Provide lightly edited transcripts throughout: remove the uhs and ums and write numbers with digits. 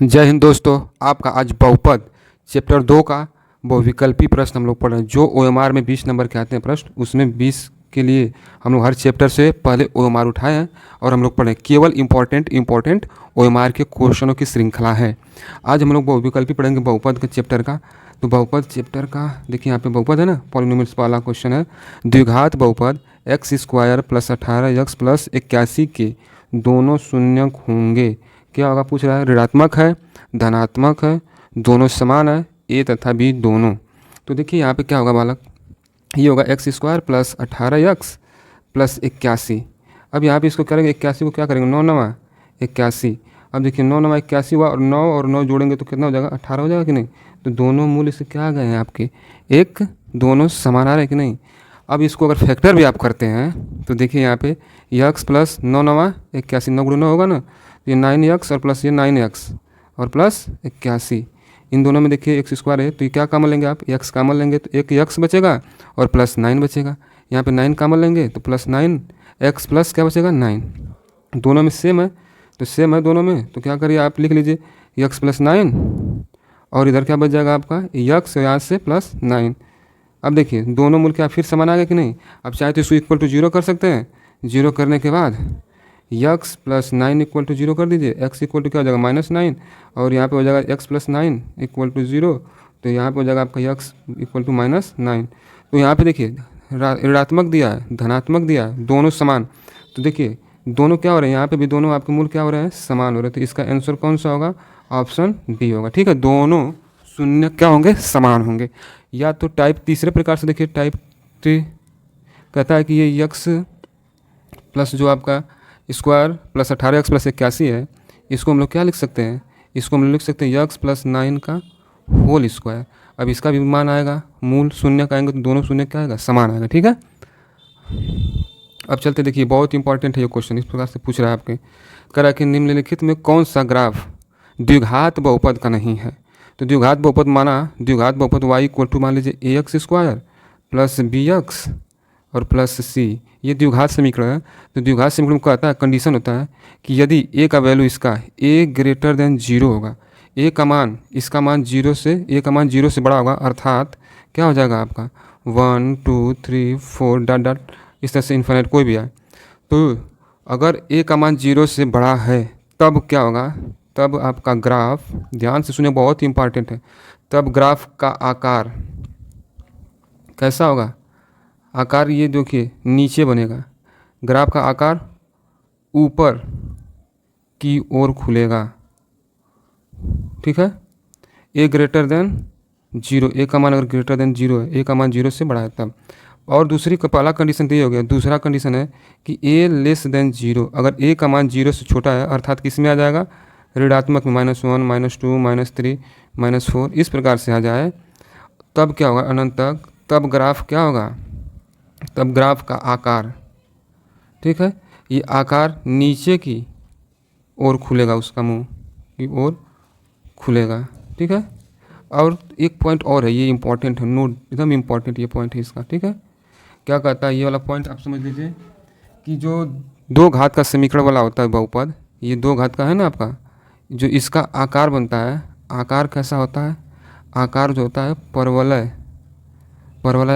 जय हिंद दोस्तों। आपका आज बहुपद चैप्टर 2 का बहुविकल्पी प्रश्न हम लोग पढ़ रहे हैं। जो OMR में 20 नंबर के आते हैं प्रश्न, उसमें 20 के लिए हम लोग हर चैप्टर से पहले OMR उठाए हैं और हम लोग पढ़ें। केवल इम्पोर्टेंट OMR के क्वेश्चनों की श्रृंखला है। आज हम लोग बहुविकल्पी पढ़ेंगे बहुपद के चैप्टर का। तो बहुपद चैप्टर का देखिए, यहाँ पे बहुपद है ना, पॉलिनोमियल्स वाला क्वेश्चन है। द्विघात बहुपद x² + 18x + 81 के दोनों शून्यक होंगे। क्या होगा पूछ रहा है, ऋणात्मक है, धनात्मक है, दोनों समान है, ए तथा बी दोनों। तो देखिए यहाँ पे क्या होगा बालक, ये होगा x² + 18x + 81। अब यहाँ पे इसको करेंगे 81 को क्या करेंगे, 9 9 81। अब देखिए 9 9 81 हुआ और 9 जोड़ेंगे तो कितना हो जाएगा, 18 हो जाएगा कि नहीं। तो दोनों मूल्य से क्या आ गए हैं आपके, एक दोनों समान आ रहे हैं कि नहीं। अब इसको अगर फैक्टर भी आप करते हैं तो देखिए यहाँ पे x + 9 9 81, 9 × 9 होगा ना, ये 9x और प्लस ये 9x और प्लस 81। इन दोनों में देखिए x² है तो ये क्या कामन लेंगे आप, x कामन लेंगे तो एक x बचेगा और प्लस 9 बचेगा। यहाँ पे 9 कामन लेंगे तो प्लस 9 x प्लस क्या बचेगा 9। दोनों में सेम है तो सेम है दोनों में, तो क्या करिए आप लिख लीजिए x + 9 और इधर क्या बच जाएगा आपका x यहाँ से प्लस 9। अब देखिए दोनों मूल क्या फिर समान आ गए कि नहीं। अब चाहे तो इसको इक्वल टू 0 कर सकते हैं, 0 करने के बाद x + 9 = 0 कर दीजिए, x = क्या हो जाएगा -9 और यहाँ पे हो जाएगा x + 9 = 0। तो यहाँ पे हो जाएगा आपका x = -9। तो यहाँ पे देखिए ऋणात्मक दिया है, धनात्मक दिया है, दोनों समान। तो देखिए दोनों क्या हो रहे हैं, यहाँ पे भी दोनों आपके मूल क्या हो रहे हैं, समान हो रहे हैं। तो इसका आंसर कौन सा होगा, ऑप्शन डी होगा। ठीक है, दोनों शून्य क्या होंगे, समान होंगे। या तो टाइप तीसरे प्रकार से देखिए, टाइप 3 कहता है कि ये x प्लस जो आपका स्क्वायर + 18x + 81 है, इसको हम लोग क्या लिख सकते हैं, इसको हम लोग लिख सकते हैं x + 9 का होल स्क्वायर। अब इसका भी मान आएगा, मूल शून्य का आएंगे तो दोनों शून्य क्या आएगा, समान आएगा। ठीक है, अब चलते देखिए, बहुत इंपॉर्टेंट है ये क्वेश्चन। इस प्रकार से पूछ रहा है आपके, कह रहा है कि निम्नलिखित में कौन सा ग्राफ द्विघात बहुपद का नहीं है। तो द्विघात बहुपद माना, द्विघात बहुपद y = मान लीजिए ax² + bx और प्लस c, ये द्विघात समीकरण है। तो द्विघात समीकरण को आता है, कंडीशन होता है कि यदि a का वैल्यू इसका a > 0 होगा, a का मान इसका मान 0 से a का मान 0 से बड़ा होगा, अर्थात क्या हो जाएगा आपका 1 2 3 4 डॉट डॉट इस तरह से इन्फिनिट कोई भी आए। तो अगर a का मान 0 से बड़ा है तब क्या होगा, तब आपका ग्राफ, ध्यान से सुनिए बहुत ही इंपॉर्टेंट है, तब ग्राफ का आकार कैसा होगा, आकार ये देखिए नीचे बनेगा, ग्राफ का आकार ऊपर की ओर खुलेगा। ठीक है, a > 0, a का मान अगर ग्रेटर देन 0 है, a का मान 0 से बड़ा है तब। और दूसरी का पहला कंडीशन तो ये हो गया, दूसरा कंडीशन है कि a < 0, अगर a का मान 0 से छोटा है अर्थात किस में आ जाएगा, ऋणात्मक में -1 -2 -3 -4 इस प्रकार से आ जाए, तब क्या होगा अनंत तक, तब ग्राफ क्या होगा, तब ग्राफ का आकार, ठीक है, ये आकार नीचे की ओर खुलेगा, उसका मुंह की ओर खुलेगा। ठीक है, और एक पॉइंट और है, ये इंपॉर्टेंट है, नोट एकदम इंपॉर्टेंट ये पॉइंट है इसका। ठीक है, क्या कहता है ये वाला पॉइंट आप समझ लीजिए कि जो दो घात का समीकरण वाला होता है बहुपद, ये दो घात का है ना आपका, जो इसका आकार बनता है, आकार कैसा होता है, आकार जो होता है परवलय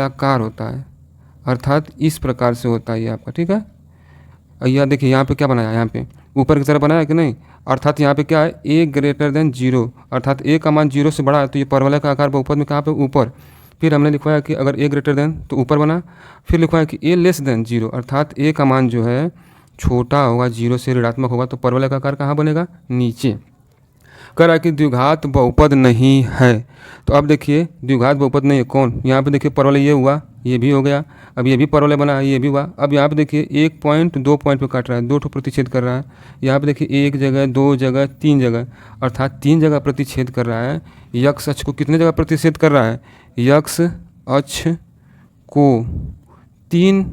आकार होता है, अर्थात इस प्रकार से होता है ये आपका। ठीक है, यह देखिए यहाँ पे क्या बनाया, यहाँ पे ऊपर की तरफ बनाया कि नहीं, अर्थात यहाँ पे क्या है a > 0, अर्थात a का मान 0 से बड़ा है तो ये परवलय का आकार बहुपद में कहाँ पे, ऊपर। फिर हमने लिखवाया कि अगर a <, तो ऊपर बना, फिर लिखवाया कि a < 0, अर्थात a का मान जो है छोटा होगा, 0 से ऋणात्मक होगा, तो परवलय का आकार कहाँ बनेगा, नीचे। कह रहा है कि द्विघात बहुपद नहीं है। तो अब देखिए द्विघात बहुपद नहीं है कौन, यहाँ पे देखिए परवलय ये हुआ, ये भी हो गया, अब ये भी परवलय बना, ये भी हुआ। अब यहाँ पे देखिए 1 पॉइंट 2 पॉइंट पे काट रहा है, 2 प्रतिच्छेद कर रहा है। यहाँ पे देखिए 1 जगह 2 जगह 3 जगह, अर्थात 3 जगह प्रतिच्छेद कर रहा है। यक्ष अक्ष को कितने जगह प्रतिच्छेद कर रहा है, यक्ष अक्ष को 3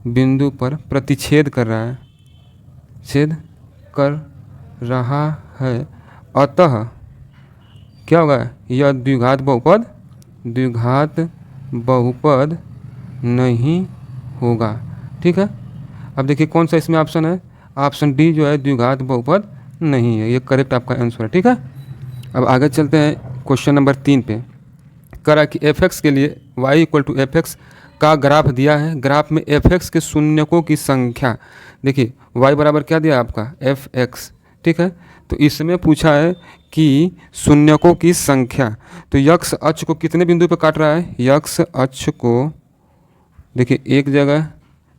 बिंदु पर प्रतिच्छेद कर रहा है, छेद कर रहा है, अतः क्या होगा, यह द्विघात बहुपद नहीं होगा। ठीक है, अब देखिए कौन सा इसमें ऑप्शन है, ऑप्शन डी जो है द्विघात बहुपद नहीं है। ये करेक्ट आपका आंसर है। ठीक है, अब आगे चलते हैं क्वेश्चन नंबर 3 पे। करा कि एफ एक्स के लिए y equal to f x का ग्राफ दिया है। ग्राफ में एफ एक्स के शून्यकों की संख्या, देखिए y बराबर क्या दिया आपका एफ एक्स। ठीक है, तो इसमें पूछा है कि शून्यकों की संख्या, तो यक्स अक्ष को कितने बिंदु पे काट रहा है? यक्स अक्ष को देखिए एक जगह,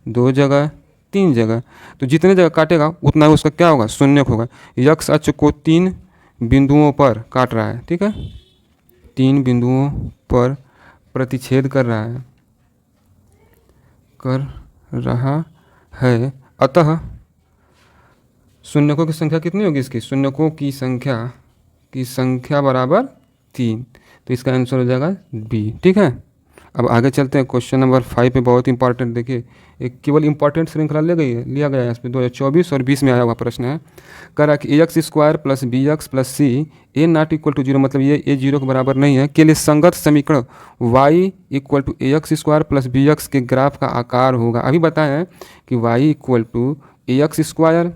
दो जगह, तीन जगह, तो जितने जगह काटेगा उतना उसका क्या होगा? शून्यक होगा। यक्स अक्ष को 3 बिंदुओं पर काट रहा है। ठीक है, 3 बिंदुओं पर प्रतिच्छेद कर रहा है। अतः शून्यकों की संख्या कितनी होगी इसकी? शून्यकों की संख्या बराबर 3, तो इसका आंसर हो जाएगा बी। ठीक है, अब आगे चलते हैं क्वेश्चन नंबर 5 पे। बहुत इंपॉर्टेंट, देखिए एक केवल इंपॉर्टेंट श्रृंखला लिया गया है इस पर 2024 और 20 में आया हुआ प्रश्न है। कह रहा कि a x square plus b x plus c a not equal to zero, मतलब ये ए जीरो के बराबर नहीं है, के लिए संगत समीकरण y equal to a x square plus b x के ग्राफ का आकार होगा। अभी बताया है कि y equal to a x square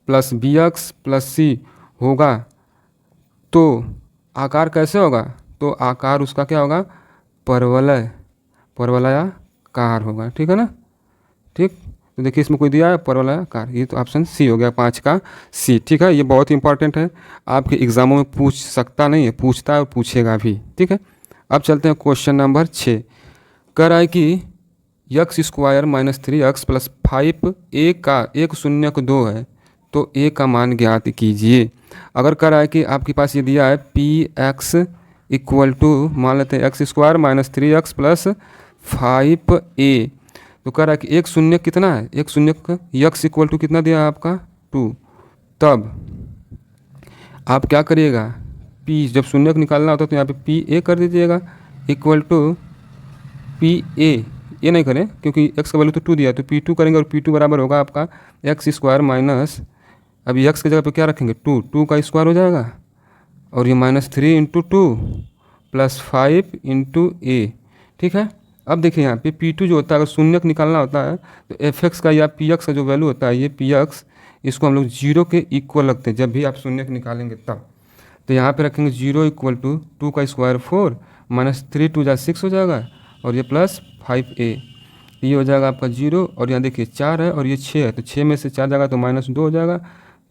plus b x plus c होगा, तो आकार कैसे होगा? तो आकार उसका क्या होगा? परवलयाकार होगा। ठीक है ना? ठीक, तो देखिए इसमें कोई दिया है परवलयाकार, ये तो ऑप्शन सी हो गया 5 का सी। ठीक है, ये बहुत इंपॉर्टेंट है, आपके एग्जामों में पूछ सकता नहीं है, पूछता है और पूछेगा भी। ठीक है, अब चलते हैं क्वेश्चन नंबर 6। कह रहा है कि x square minus 3x plus 5 ए का एक शून्यक 2 है, तो ए का मान ज्ञात कीजिए। अगर कह रहा है कि आपके पास ये दिया है पी एक्स इक्वल टू, मान लेते हैं x square minus 3x plus 5a, तो कह रहा है कि एक शून्य कितना है? एक शून्य यक्स इक्वल टू कितना दिया है आपका 2। तब आप क्या करिएगा? p जब शून्य निकालना होता है तो यहाँ पे पी ए कर दीजिएगा इक्वल टू पी ए, ये नहीं करें क्योंकि x का वैल्यू तो 2 दिया, तो p2 करेंगे और p2 बराबर होगा आपका एक्स स्क्वायर माइनस, अभी x की जगह पे क्या रखेंगे? 2 का स्क्वायर हो जाएगा, और ये माइनस 3 इंटू 2 प्लस 5 इंटू ए। ठीक है, अब देखिए यहाँ पे P2 जो होता है, अगर शून्यक निकालना होता है तो एफ एक्स का या पी एक्स का जो वैल्यू होता है, ये पी एक्स, इसको हम लोग 0 के इक्वल रखते हैं जब भी आप शून्यक निकालेंगे तब। तो यहाँ पे रखेंगे 0 इक्वल टू 2 का स्क्वायर 4 माइनस 3 2 जा 6 हो जाएगा, और ये प्लस 5a, ये हो जाएगा आपका 0, और यहाँ देखिए 4 है और ये 6 है, तो 6 में से 4 जाएगा तो माइनस 2 हो जाएगा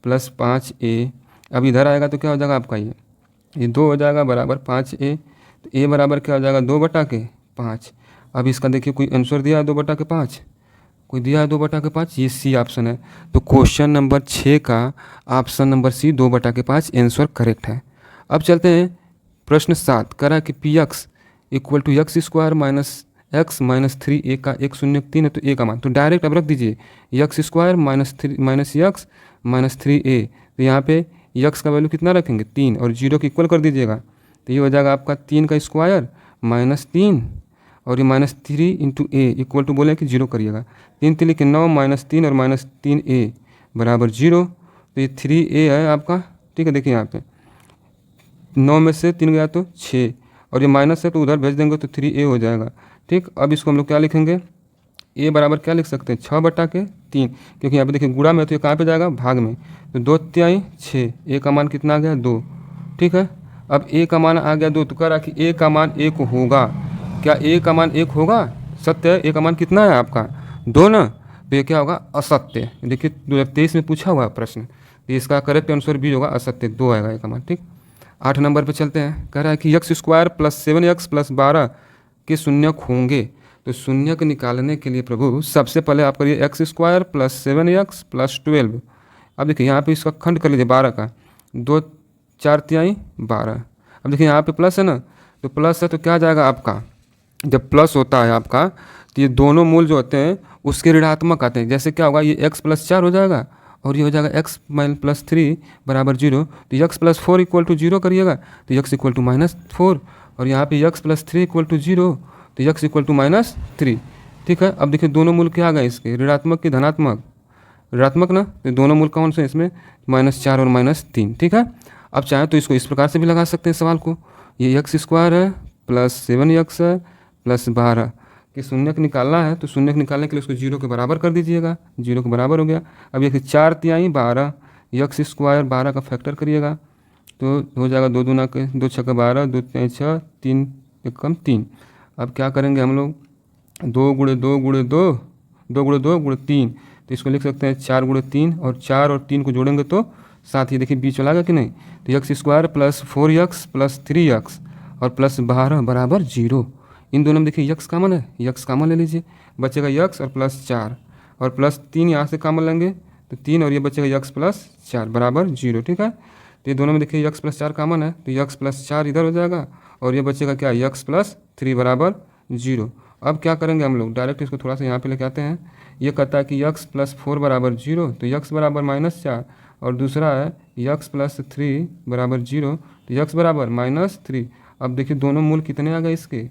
प्लस 5a। अब इधर आएगा तो क्या हो जाएगा आपका ये 2 हो जाएगा बराबर 5a, तो a बराबर क्या हो जाएगा 2/5। अब इसका देखिए कोई आंसर दिया है 2/5, कोई दिया है 2/5, ये सी ऑप्शन है। तो क्वेश्चन नंबर 6 का option number C 2/5 answer correct है। अब चलते हैं प्रश्न 7। कह रहा है कि p x equal to x square minus x minus 3a का एक शून्य 3 है, तो a का मान तो डायरेक्ट अब रख दीजिए x square minus x minus 3a, तो यहाँ पे यक्स का वैल्यू कितना रखेंगे 3 और 0 के इक्वल कर दीजिएगा, तो ये हो जाएगा आपका 3 का स्क्वायर माइनस 3 और ये minus 3 into a equal to बोले कि 0 करिएगा, 3 3 के 9 माइनस 3 और माइनस 3a बराबर 0, तो ये 3a है आपका। ठीक है, देखिए यहाँ पे 9 में से 3 गया तो 6, और ये माइनस है तो उधर भेज देंगे तो 3a हो जाएगा। ठीक, अब इसको हम लोग क्या लिखेंगे? a बराबर क्या लिख सकते हैं 6/3, क्योंकि यहाँ पे देखिए गुणा में तो ये कहाँ पे जाएगा? भाग में, तो 2 तिहाई 6, a का मान कितना आ गया 2। ठीक है, अब a का मान आ गया 2, तो कह रहा कि a का मान 1 होगा। क्या a का मान 1 होगा? सत्य है। a का मान कितना है आपका 2 ना, तो ये क्या होगा? असत्य। देखिए 2023 में पूछा हुआ प्रश्न, तो इसका करेक्ट आंसर भी होगा असत्य, 2 आएगा a का मान। ठीक, 8 नंबर पे चलते हैं। कह रहा है कि x square plus 7x plus 12 के शून्यक होंगे, तो शून्यक निकालने के लिए प्रभु सबसे पहले आप करिए x square plus 7x plus 12। अब देखिए यहाँ पे इसका खंड कर लीजिए 12 का, 2 4 तिहाई 12। अब देखिए यहाँ पे प्लस है ना, तो प्लस है तो क्या जाएगा आपका? जब प्लस होता है आपका तो ये दोनों मूल जो होते हैं उसके ऋणात्मक आते हैं। जैसे क्या होगा? ये x प्लस 4 हो जाएगा और ये हो जाएगा x माइनस प्लस 3 बराबर 0, तो x प्लस 4 इक्वल टू 0 करिएगा तो x इक्वल टू माइनस 4, और यहाँ पे x प्लस 3 इक्वल टू 0, तो x इक्वल टू माइनस 3। ठीक है, अब देखिए दोनों मूल क्या आ गए इसके? ऋणात्मक की धनात्मक? ऋणात्मक ना, तो दोनों मूल कौन से इसमें? -4 और -3। ठीक है, अब चाहे तो इसको इस प्रकार से भी लगा सकते हैं सवाल को, ये एक्स स्क्वायर है प्लस 7x है प्लस 12 कि शून्यक निकालना है, तो शून्यक निकालने के लिए उसको 0 के बराबर कर दीजिएगा, 0 के बराबर हो गया। अब ये 4 तिहाई 12, यक्स स्क्वायर 12 का फैक्टर करिएगा तो हो जाएगा 2 दूना के 2 छक्का 12, 2 तिया 6, 3 एकम 3। अब क्या करेंगे हम लोग 2 गुणे 2 गुणे 2, 2 गुणे 2 गुणे 3, तो इसको लिख सकते हैं 4 गुणे 3, और 4 और 3 को जोड़ेंगे तो 7, ये देखिए बीच वाला आ गया कि नहीं। तो x square plus 4x plus 3x और प्लस 12 बराबर 0। इन दोनों में देखिए यक्स कामन है, यक्स कामन ले लीजिए, बचेगा यक्स और प्लस 4, और प्लस 3 यहाँ से कामन लेंगे तो 3, और ये बचेगा यक्स प्लस 4 बराबर 0। ठीक है, तो ये दोनों में देखिए यक्स प्लस 4 कामन है, तो यक्स प्लस 4 इधर हो जाएगा, और ये बचेगा क्या, यक्स प्लस 3 बराबर 0। अब क्या करेंगे हम लोग डायरेक्ट इसको थोड़ा सा यहाँ पे लेके आते हैं। ये कहता है कि यक्स प्लस 4 बराबर 0, तो यक्स बराबर -4, और दूसरा है यक्स प्लस 3 बराबर 0, तो यक्स बराबर -3। अब देखिए दोनों मूल कितने आ गए इसके,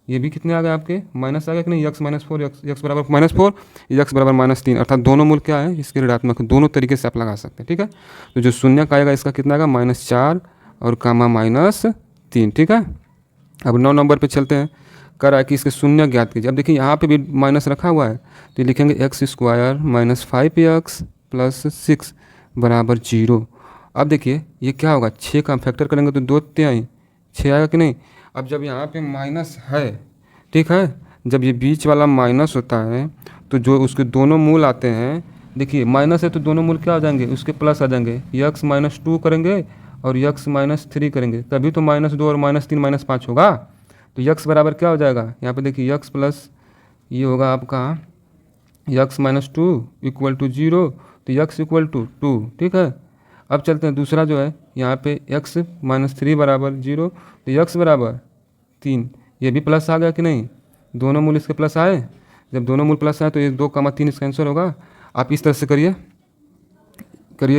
ये भी कितने आ गए आपके, माइनस आ गया कि नहीं, यक्स -4, यक्स बराबर -4, यक्स बराबर -3, अर्थात दोनों मूल क्या है इसके ऋणात्मक, दोनों तरीके से आप लगा सकते हैं। ठीक है, तो जो शून्य का आएगा इसका कितना आएगा -4 और कामा -3। ठीक है, अब 9 नंबर पे चलते हैं। कर रहा है कि इसके शून्य ज्ञात कीजिए। अब देखिए यहाँ पे भी माइनस रखा हुआ है, तो लिखेंगे एक्स स्क्वायर -5x प्लस 6 बराबर 0। अब देखिए ये क्या होगा, 6 का फैक्टर करेंगे तो 2 तिहाई 6 आएगा कि नहीं। अब जब यहाँ पे माइनस है, ठीक है, जब ये बीच वाला माइनस होता है तो जो उसके दोनों मूल आते हैं, देखिए माइनस है तो दोनों मूल क्या हो जाएंगे, उसके प्लस आ जाएंगे, यक्स -2 करेंगे और यक्स -3 करेंगे, तभी तो -2 और -3 -5 होगा। तो यक्स बराबर क्या हो जाएगा, यहाँ पे देखिए यक्स प्लस ये होगा आपका यक्स -2 इक्वल टू 0, तो यक्स इक्वल टू 2। ठीक है, अब चलते हैं दूसरा जो है, यहाँ पे x -3 बराबर 0, तो यक्स बराबर 3, ये भी प्लस आ गया कि नहीं, दोनों मूल इसके प्लस आए। जब दोनों मूल प्लस आए तो ये 2, 3 इसका आंसर होगा। आप इस तरह से करिए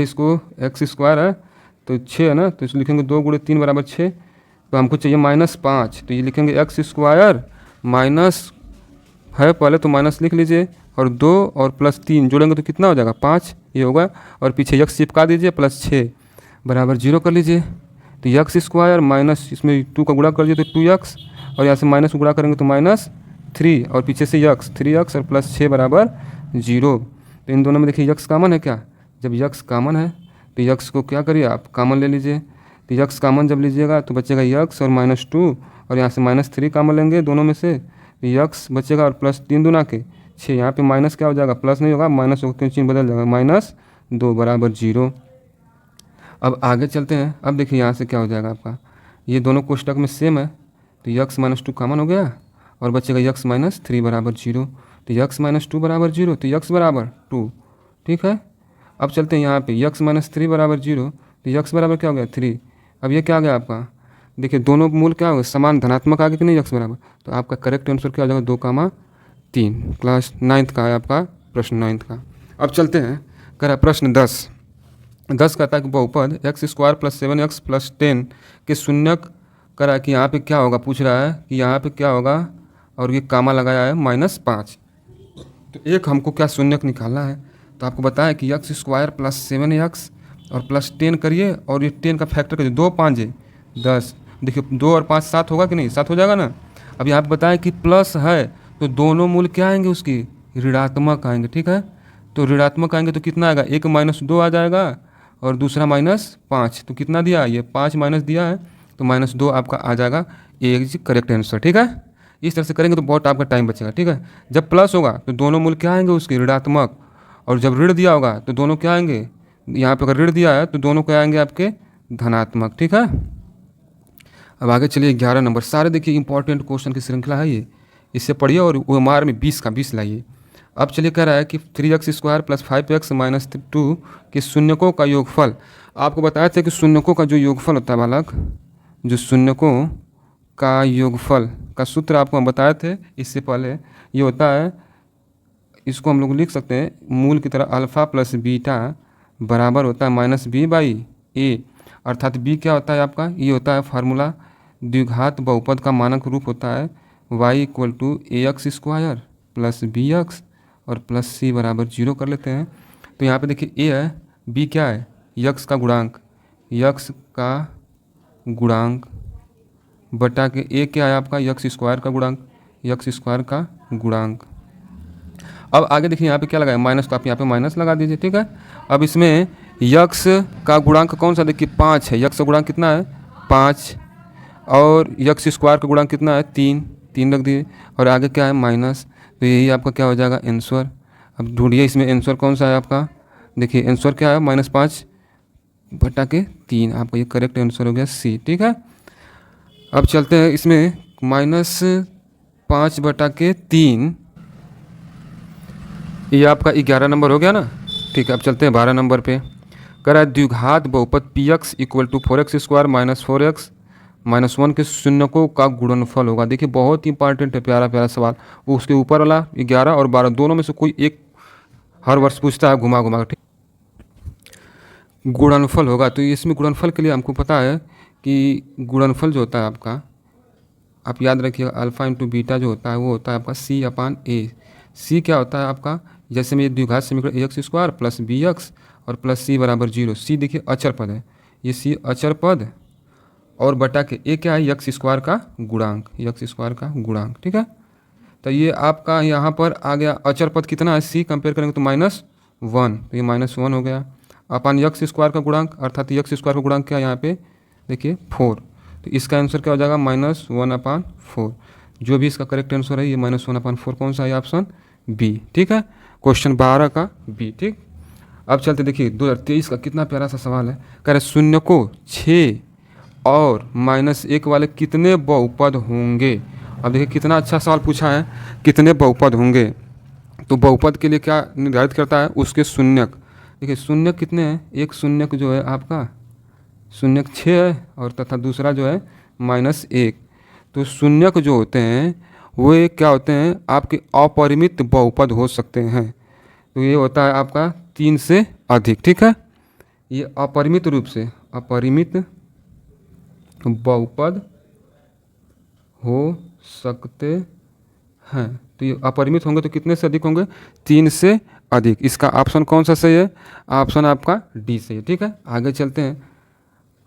इसको, एक्स स्क्वायर है तो 6 है ना, तो इसको लिखेंगे 2 गुणे 3 बराबर 6, तो हमको चाहिए -5, तो ये लिखेंगे एक्स स्क्वायर माइनस है पहले तो माइनस लिख लीजिए, और 2 और प्लस 3 जोड़ेंगे तो कितना हो जाएगा 5, ये होगा, और पीछे यक्स चिपका दीजिए प्लस 6 बराबर 0 कर लीजिए। तो यक्स स्क्वायर माइनस इसमें 2 का गुणा कर दीजिए तो 2x, और यहाँ से माइनस गुणा करेंगे तो -3, और पीछे से यक्स 3x और प्लस 6 बराबर 0। तो इन दोनों में देखिए यक्स कामन है क्या, जब यक्स कामन है तो यक्स को क्या करिए आप कामन ले लीजिए, तो यक्स कामन जब लीजिएगा तो बचेगा यक्स और -2, और यहाँ से -3 कामन लेंगे दोनों में से, तो यक्स बचेगा और प्लस 3 दूना के 6, यहाँ पे माइनस क्या हो जाएगा, प्लस नहीं होगा, माइनस होकर चिन्ह बदल जाएगा, -2 बराबर 0। अब आगे चलते हैं। अब देखिए यहाँ से क्या हो जाएगा आपका, ये दोनों कोष्टक में सेम है, तो यक्स -2 कामन हो गया और बचेगा यक्स -3 बराबर 0, तो यक्स -2 बराबर 0, तो यक्स बराबर 2। ठीक है, अब चलते हैं यहाँ पे यक्स -3 बराबर 0, तो यक्स बराबर क्या हो गया 3। अब ये क्या आ गया आपका, देखिए दोनों मूल क्या होगा, समान धनात्मक आ गया कि नहीं यक्स बराबर, तो आपका करेक्ट आंसर क्या हो जाएगा 2, 3। क्लास 9th का है आपका प्रश्न 9th का। अब चलते हैं, करा प्रश्न 10 कहता है कि बहुपद x square plus 7x plus 10 के शून्यक करा कि यहाँ पे क्या होगा, पूछ रहा है कि यहाँ पे क्या होगा, और ये कामा लगाया है -5, तो एक हमको क्या शून्यक निकालना है। तो आपको बताया कि एक्स स्क्वायर प्लस 7x और प्लस 10 करिए, और ये 10 का फैक्टर करिए, 2 5 10, देखिए 2 और 5 7 होगा कि नहीं, 7 हो जाएगा ना। अब यहाँ पे बताया कि प्लस है तो दोनों मूल क्या आएंगे उसकी, ऋणात्मक आएंगे। ठीक है, तो ऋणात्मक आएंगे तो कितना आएगा, एक -2 आ जाएगा और दूसरा -5, तो कितना दिया, ये 5 माइनस दिया है तो -2 आपका आ जाएगा, एक करेक्ट आंसर। ठीक है, इस तरह से करेंगे तो बहुत आपका टाइम बचेगा। ठीक है, जब प्लस होगा तो दोनों मूल क्या आएंगे उसके, ऋणात्मक, और जब ऋण दिया होगा तो दोनों क्या आएंगे, यहाँ पे अगर ऋण दिया है तो दोनों क्या आएंगे आपके धनात्मक। ठीक है, अब आगे चलिए 11 नंबर। सारे देखिए इंपॉर्टेंट क्वेश्चन की श्रृंखला है ये, इससे पढ़िए और ओएमआर में 20 का 20 लाइए। अब चलिए कह रहा है कि 3x square plus 5x minus 2 के शून्यकों का योगफल। आपको बताया था कि शून्यकों का जो योगफल होता है बालक, जो शून्यकों का योगफल का सूत्र आपको हम बताए थे इससे पहले, ये होता है, इसको हम लोग लिख सकते हैं मूल की तरह अल्फ़ा प्लस बीटा बराबर होता है -b/a, अर्थात b क्या होता है आपका, ये होता है फार्मूला द्विघात बहुपद का मानक रूप होता है y = ax square plus bx और प्लस c बराबर 0 कर लेते हैं। तो यहाँ पे देखिए a है, b क्या है, यक्स का गुणांक, यक्स का गुणांक बटा के a क्या है आपका, यक्स स्क्वायर का गुणांक, यक्स स्क्वायर का गुणांक। अब आगे देखिए यहाँ पे क्या लगाए, माइनस, तो आप यहाँ पे माइनस लगा दीजिए। ठीक है, अब इसमें यक्स का गुणांक कौन सा, देखिए 5 है, यक्स का गुणांक कितना है 5, और यक्स स्क्वायर का गुणांक कितना है 3 रख दिए, और आगे क्या है माइनस, तो यही आपका क्या हो जाएगा आंसर। अब ढूंढिए इसमें आंसर कौन सा है आपका, देखिए आंसर क्या है -5/3, आपका ये करेक्ट आंसर हो गया सी। ठीक है, अब चलते हैं इसमें -5/3, ये आपका 11 नंबर हो गया ना। ठीक है, अब चलते हैं 12 नंबर पे। कह रहा है द्विघात बहुपद p x equal to 4x square -4x -1 के शून्यकों का गुणनफल होगा। देखिए बहुत इंपॉर्टेंट है, प्यारा प्यारा सवाल। वो उसके ऊपर वाला 11 और 12 दोनों में से कोई एक हर वर्ष पूछता है घुमा घुमा। ठीक, गुणनफल होगा, तो इसमें गुणनफल के लिए हमको पता है कि गुणनफल जो होता है आपका, आप याद रखिएगा अल्फ़ा इंटू बीटा जो होता है वो होता है आपका C/A। सी क्या होता है आपका, जैसे में ये द्विघात समीकरण a x square plus b x और प्लस सी बराबर 0। सी देखिए अचर पद है, ये सी अचर पद, और बटा के ए क्या है यक्स स्क्वायर का गुणांक, यक्स स्क्वायर का गुणांक। ठीक है, तो ये आपका यहाँ पर आ गया अचर पद कितना है सी, कंपेयर करेंगे तो -1, तो ये -1 हो गया अपन यक्स स्क्वायर का गुणांक, अर्थात यक्स स्क्वायर का गुणांक क्या है यहाँ पे देखिए 4, तो इसका आंसर क्या हो जाएगा -1/4। जो भी इसका करेक्ट आंसर है ये -1/4 कौन सा है ऑप्शन बी। ठीक है, क्वेश्चन 12 का बी। ठीक, अब चलते देखिए 2023 का कितना प्यारा सा सवाल है। कह रहे शून्य को 6 और -1 वाले कितने बहुपद होंगे। अब देखिए कितना अच्छा सवाल पूछा है, कितने बहुपद होंगे। तो बहुपद के लिए क्या निर्धारित करता है, उसके शून्यक। देखिए शून्यक कितने हैं, एक शून्यक जो है आपका शून्यक 6 है, और तथा दूसरा जो है -1। तो शून्यक जो होते हैं वो क्या होते हैं, आपके अपरिमित बहुपद हो सकते हैं। तो ये होता है आपका 3 से अधिक। ठीक है, ये अपरिमित रूप से अपरिमित बहुपद हो सकते हैं। तो ये अपरिमित होंगे तो कितने से अधिक होंगे, 3 से अधिक। इसका ऑप्शन कौन सा सही है, ऑप्शन आपका डी सही है। ठीक है, आगे चलते हैं।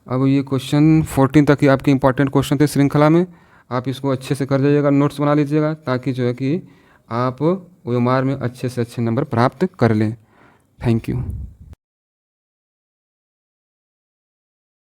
अब ये क्वेश्चन 14 तक ही आपके इंपॉर्टेंट क्वेश्चन थे श्रृंखला में, आप इसको अच्छे से कर जाइएगा, नोट्स बना लीजिएगा, ताकि जो है कि आप ओएमआर में अच्छे से अच्छे नंबर प्राप्त कर लें। Thank you.